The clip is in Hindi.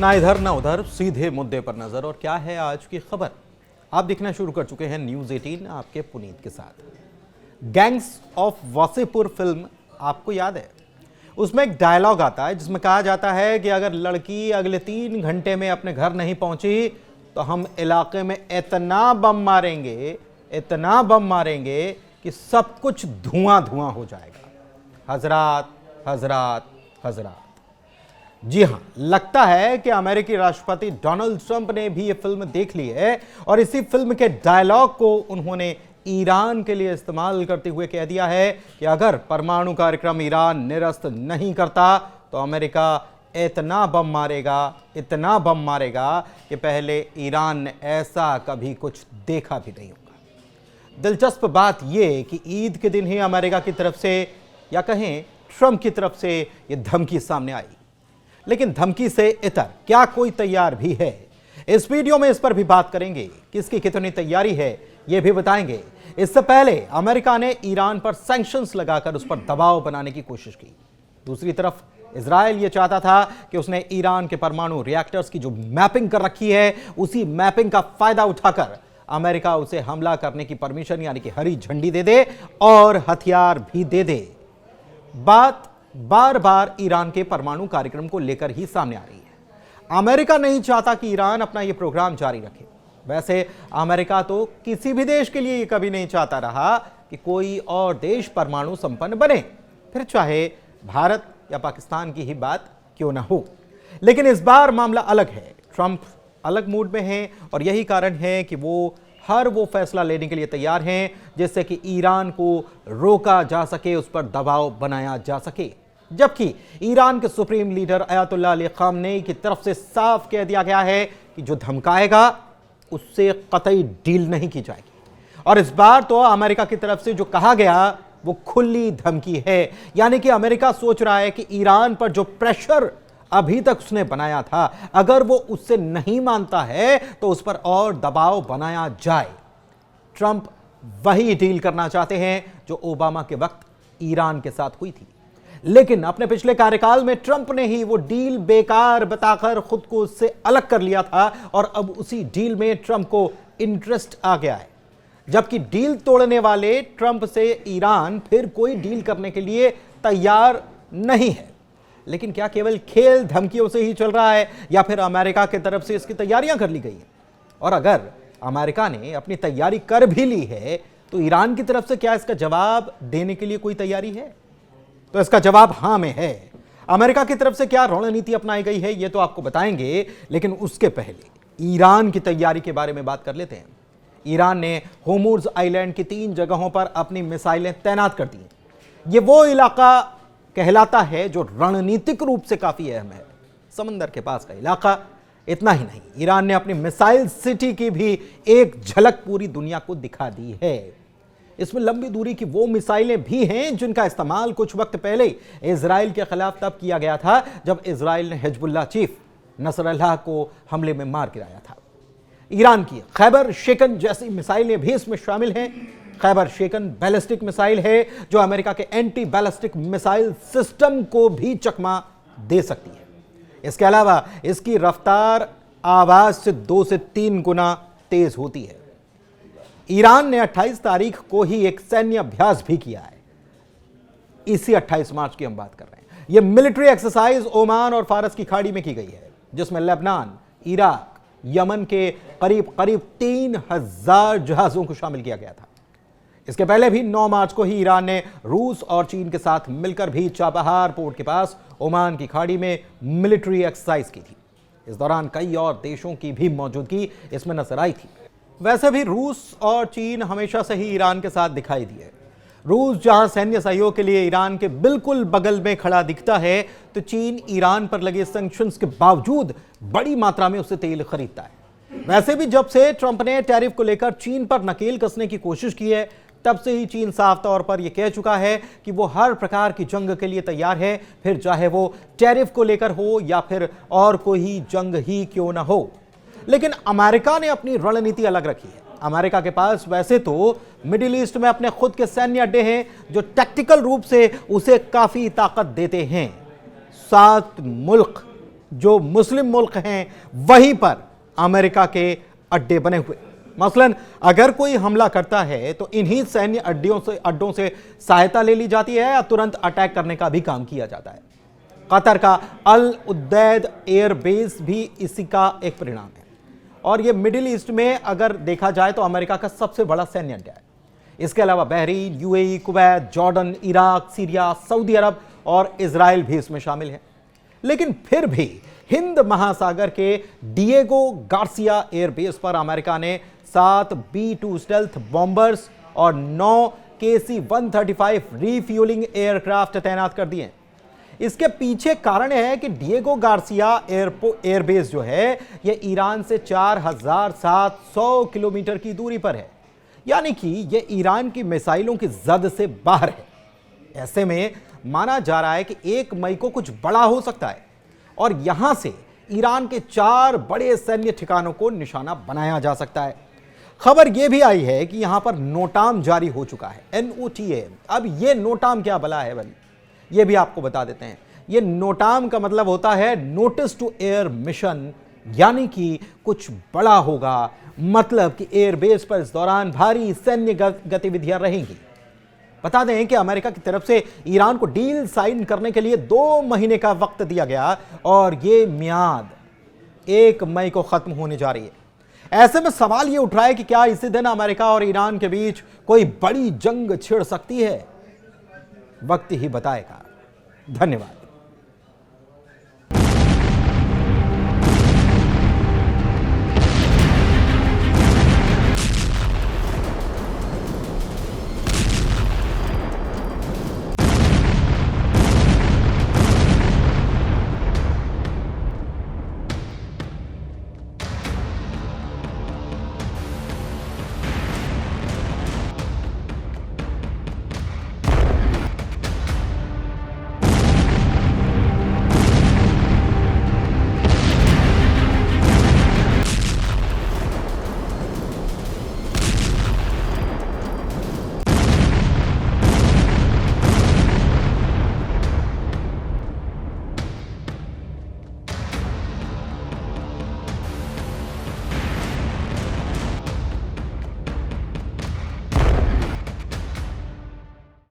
ना इधर ना उधर, सीधे मुद्दे पर नजर। और क्या है आज की खबर, आप देखना शुरू कर चुके हैं न्यूज़ 18 आपके पुनीत के साथ। गैंग्स ऑफ वासेपुर फिल्म आपको याद है, उसमें एक डायलॉग आता है जिसमें कहा जाता है कि अगर लड़की अगले 3 घंटे में अपने घर नहीं पहुंची तो हम इलाके में इतना बम मारेंगे कि सब कुछ धुआं धुआं हो जाएगा। हजरात हजरात हजरात, जी हां, लगता है कि अमेरिकी राष्ट्रपति डोनाल्ड ट्रंप ने भी यह फिल्म देख ली है और इसी फिल्म के डायलॉग को उन्होंने ईरान के लिए इस्तेमाल करते हुए कह दिया है कि अगर परमाणु कार्यक्रम ईरान निरस्त नहीं करता तो अमेरिका इतना बम मारेगा कि पहले ईरान ने ऐसा कभी कुछ देखा भी नहीं होगा। दिलचस्प बात यह कि ईद के दिन ही अमेरिका की तरफ से या कहें ट्रंप की तरफ से यह धमकी सामने आई, लेकिन धमकी से इतर क्या कोई तैयार भी है? इस वीडियो में इस पर भी बात करेंगे, किसकी कितनी तैयारी है यह भी बताएंगे। इससे पहले अमेरिका ने ईरान पर सैंक्शंस लगाकर उस पर दबाव बनाने की कोशिश की। दूसरी तरफ इजराइल यह चाहता था कि उसने ईरान के परमाणु रिएक्टर्स की जो मैपिंग कर रखी है, उसी मैपिंग का फायदा उठाकर अमेरिका उसे हमला करने की परमिशन यानी कि हरी झंडी दे दे और हथियार भी दे दे। बात बार बार ईरान के परमाणु कार्यक्रम को लेकर ही सामने आ रही है। अमेरिका नहीं चाहता कि ईरान अपना यह प्रोग्राम जारी रखे। वैसे अमेरिका तो किसी भी देश के लिए यह कभी नहीं चाहता रहा कि कोई और देश परमाणु संपन्न बने, फिर चाहे भारत या पाकिस्तान की ही बात क्यों ना हो। लेकिन इस बार मामला अलग है। ट्रंप अलग मूड में हैं और यही कारण है कि वो फैसला लेने के लिए तैयार हैं जिससे कि ईरान को रोका जा सके, उस पर दबाव बनाया जा सके। जबकि ईरान के supreme leader Ayatollah Ali Khamenei की तरफ से साफ कह दिया गया है कि जो धमकाएगा उससे कतई डील नहीं की जाएगी। और इस बार तो अमेरिका की तरफ से जो कहा गया वो खुली धमकी है, यानी कि अमेरिका सोच रहा है कि ईरान पर जो प्रेशर अभी तक उसने बनाया था, अगर वो उससे नहीं मानता है तो उस पर और दबाव बनाया जाए। ट्रंप वही डील करना चाहते हैं जो ओबामा के वक्त ईरान के साथ हुई थी, लेकिन अपने पिछले कार्यकाल में ट्रंप ने ही वो डील बेकार बताकर खुद को उससे अलग कर लिया था और अब उसी डील में ट्रंप को इंटरेस्ट आ गया है। जबकि डील तोड़ने वाले ट्रंप से ईरान फिर कोई डील करने के लिए तैयार नहीं है। लेकिन क्या केवल खेल धमकियों से ही चल रहा है या फिर अमेरिका की तरफ से इसकी तैयारियां कर ली गई हैं? और अगर अमेरिका ने अपनी तैयारी कर भी ली है तो ईरान की तरफ से क्या इसका जवाब देने के लिए कोई तैयारी है? तो इसका जवाब हां में है। अमेरिका की तरफ से क्या रणनीति अपनाई गई है यह तो आपको बताएंगे, लेकिन उसके पहले ईरान की तैयारी के बारे में बात कर लेते हैं। ईरान ने होर्मुज़ आइलैंड की 3 जगहों पर अपनी मिसाइलें तैनात कर दी हैं। यह वो इलाका कहलाता है जो रणनीतिक रूप से काफी अहम है, समंदर के पास का इलाका। इतना ही नहीं, ईरान ने अपनी मिसाइल सिटी की भी एक झलक पूरी दुनिया को दिखा दी है। इसमें लंबी दूरी की वो मिसाइलें भी हैं जिनका इस्तेमाल कुछ वक्त पहले इजराइल के खिलाफ तब किया गया था जब इजराइल ने हिजबुल्लाह चीफ नसरल्लाह को हमले में मार गिराया था। ईरान की खैबर शेकन जैसी मिसाइलें भी इसमें शामिल हैं। खैबर शेकन बैलिस्टिक मिसाइल है जो अमेरिका के एंटी बैलिस्टिक मिसाइल सिस्टम को भी चकमा दे सकती है। इसके अलावा इसकी रफ्तार आवाज से 2 से 3 गुना तेज होती है। ईरान ने 28 तारीख को ही एक सैन्य अभ्यास भी किया है। इसी 28 मार्च की हम बात कर रहे हैं। यह मिलिट्री एक्सरसाइज ओमान और फारस की खाड़ी में की गई है, जिसमें लेबनान, इराक, यमन के करीब 3000 जहाजों को शामिल किया गया था। इसके पहले भी 9 मार्च को ही ईरान ने रूस और चीन के साथ मिलकर भी चाबहार पोर्ट के पास ओमान की खाड़ी में मिलिट्री एक्सरसाइज की थी। इस दौरान कई और देशों की भी मौजूदगी इसमें नजर आई थी। वैसे भी रूस और चीन हमेशा से ही ईरान के साथ दिखाई दिए। रूस जहां सैन्य सहयोग के लिए ईरान के बिल्कुल बगल में खड़ा दिखता है, तो चीन ईरान पर लगे सैंक्शंस के बावजूद बड़ी मात्रा में उससे तेल खरीदता है। वैसे भी जब से ट्रंप ने टैरिफ को लेकर चीन पर नकेल कसने की कोशिश की है, तब से ही चीन साफ तौर पर यह कह चुका है कि वो हर प्रकार की जंग के लिए तैयार है, फिर चाहे वो टैरिफ को लेकर हो या फिर और कोई जंग ही क्यों ना हो। लेकिन अमेरिका ने अपनी रणनीति अलग रखी है। अमेरिका के पास वैसे तो मिडिल ईस्ट में अपने खुद के सैन्य अड्डे हैं जो टैक्टिकल रूप से उसे काफी ताकत देते हैं। 7 मुल्क जो मुस्लिम मुल्क हैं वहीं पर अमेरिका के अड्डे बने हुए। मसलन अगर कोई हमला करता है तो इन्हीं सैन्य अड्डों से सहायता ले ली जाती है या तुरंत अटैक करने का भी काम किया जाता है। कतर का अल उदैद एयरबेस भी इसी का एक परिणाम है और यह मिडिल ईस्ट में अगर देखा जाए तो अमेरिका का सबसे बड़ा सैन्य अड्डा है। इसके अलावा Bahrain, UAE, Kuwait, Jordan, Iraq, Syria, Saudi Arab और इजराइल भी इसमें शामिल है। लेकिन फिर भी हिंद महासागर के डिएगो गार्सिया एयरबेस पर अमेरिका ने 7 B-2 स्टेल्थ बॉम्बर्स और 9 KC-135 रीफ्यूलिंग एयरक्राफ्ट तैनात कर दिए। इसके पीछे कारण है कि डिएगो गार्सिया एयरबेस जो है यह ईरान से 4700 किलोमीटर की दूरी पर है, यानी कि यह ईरान की मिसाइलों की जद से बाहर है। ऐसे में माना जा रहा है कि 1 मई को कुछ बड़ा हो सकता है और यहां से ईरान के 4 बड़े सैन्य ठिकानों को निशाना बनाया जा सकता है। खबर यह भी आई है कि यहां पर नोटाम जारी हो चुका है, NOTA। अब यह नोटाम क्या भला है भाई, यह भी आपको बता देते हैं। यह नोटाम का मतलब होता है नोटिस टू एयर मिशन, यानी कि कुछ बड़ा होगा, मतलब कि एयरबेस पर इस दौरान भारी सैन्य गतिविधियां रहेंगी। बता दें कि अमेरिका की तरफ से ईरान को डील साइन करने के लिए 2 महीने का वक्त दिया गया और यह मियाद 1 मई को खत्म होने जा रही है। ऐसे में सवाल यह उठ रहा है कि क्या इसी दिन अमेरिका और ईरान के बीच कोई बड़ी जंग छिड़ सकती है? वक्त ही बताएगा। धन्यवाद।